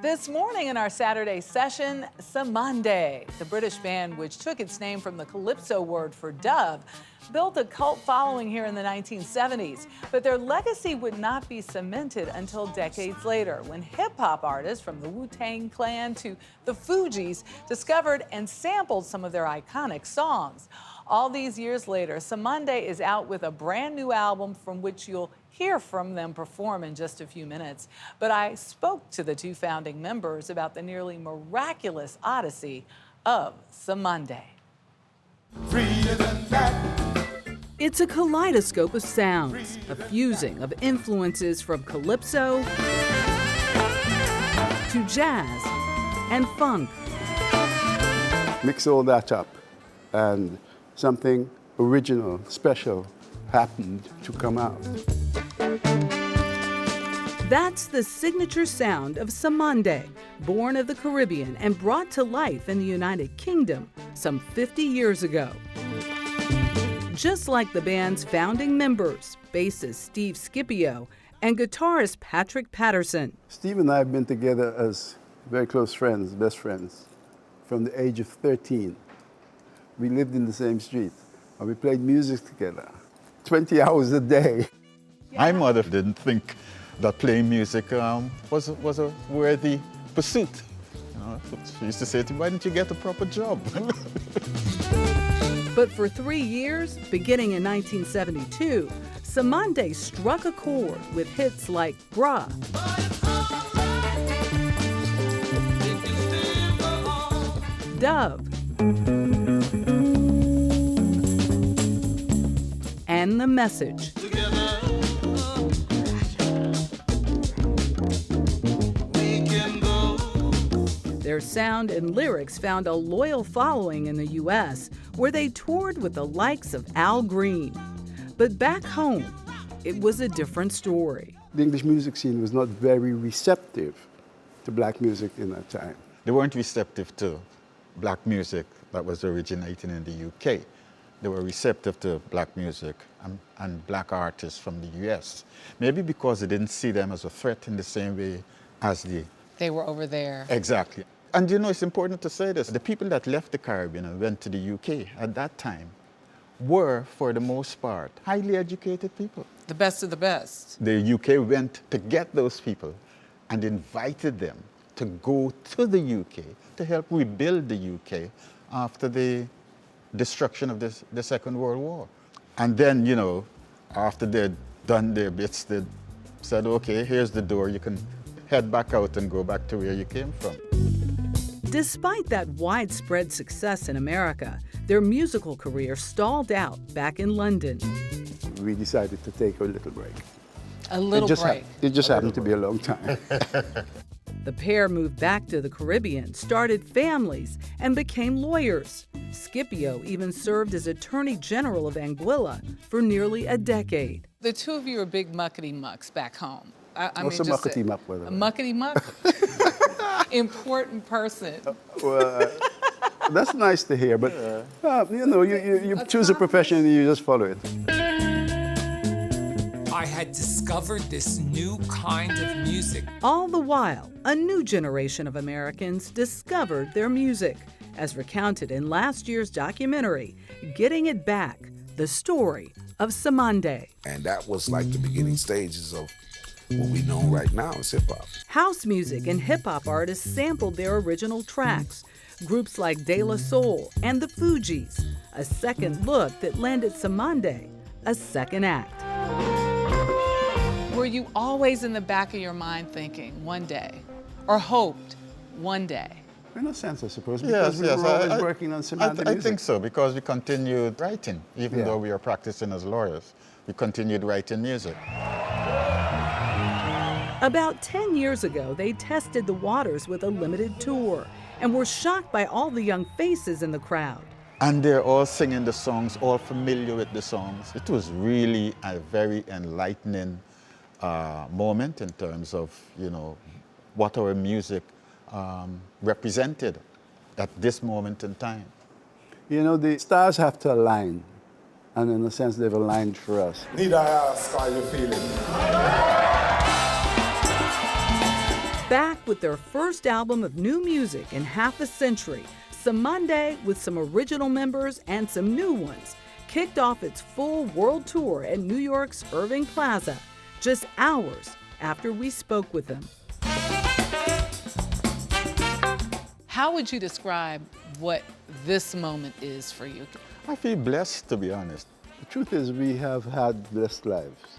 This morning in our Saturday session, Cymande, the British band which took its name from the calypso word for dove, built a cult following here in the 1970s. But their legacy would not be cemented until decades later, when hip-hop artists from the Wu-Tang Clan to the Fugees discovered and sampled some of their iconic songs. All these years later, Cymande is out with a brand new album from which you'll hear from them perform in just a few minutes. But I spoke to the two founding members about the nearly miraculous odyssey of Cymande. It's a kaleidoscope of sounds, a fusing of influences from calypso to jazz and funk. Mix all that up and something original, special happened to come out. That's the signature sound of Cymande, born of the Caribbean and brought to life in the United Kingdom some 50 years ago. Just like the band's founding members, bassist Steve Scipio and guitarist Patrick Patterson. Steve and I have been together as very close friends, best friends, from the age of 13. We lived in the same street, and we played music together, 20 hours a day. My mother didn't think that playing music was a worthy pursuit. You know, she used to say to me, why didn't you get a proper job? But for 3 years, beginning in 1972, Cymande struck a chord with hits like Bruh, Dove, and The Message. Their sound and lyrics found a loyal following in the U.S., where they toured with the likes of Al Green. But back home, it was a different story. The English music scene was not very receptive to black music in that time. They weren't receptive to black music that was originating in the UK. They were receptive to black music and black artists from the US. Maybe because they didn't see them as a threat in the same way as They were over there. Exactly. And you know, it's important to say this. The people that left the Caribbean and went to the UK at that time were, for the most part, highly educated people. The best of the best. The UK went to get those people and invited them to go to the UK to help rebuild the UK after the destruction of the Second World War. And then, you know, after they'd done their bits, they said, okay, here's the door. You can head back out and go back to where you came from. Despite that widespread success in America, their musical career stalled out back in London. We decided to take a little break. A little break. It just happened to be a long time. The pair moved back to the Caribbean, started families, and became lawyers. Scipio even served as Attorney General of Anguilla for nearly a decade. The two of you are big muckety-mucks back home. What's a muckety-muck? A muckety-muck? Important person. Well, that's nice to hear, but you know, you choose a profession and you just follow it. I had discovered this new kind of music. All the while, a new generation of Americans discovered their music, as recounted in last year's documentary, Getting It Back, the story of Cymande. And that was like the beginning stages of what we know right now as hip-hop. House music and hip-hop artists sampled their original tracks. Groups like De La Soul and the Fugees, a second look that landed Cymande a second act. Were you always in the back of your mind thinking one day, or hoped one day? In a sense, I suppose, because we were always working on Cymande music. I think so, because we continued writing, even though we were practicing as lawyers. We continued writing music. About 10 years ago, they tested the waters with a limited tour and were shocked by all the young faces in the crowd. And they're all singing the songs, all familiar with the songs. It was really a very enlightening moment in terms of, you know, what our music represented at this moment in time. You know, the stars have to align, and in a sense, they've aligned for us. Need I ask how you feeling? Back with their first album of new music in half a century, Cymande, with some original members and some new ones, kicked off its full world tour at New York's Irving Plaza just hours after we spoke with them. How would you describe what this moment is for you? I feel blessed, to be honest. The truth is we have had blessed lives.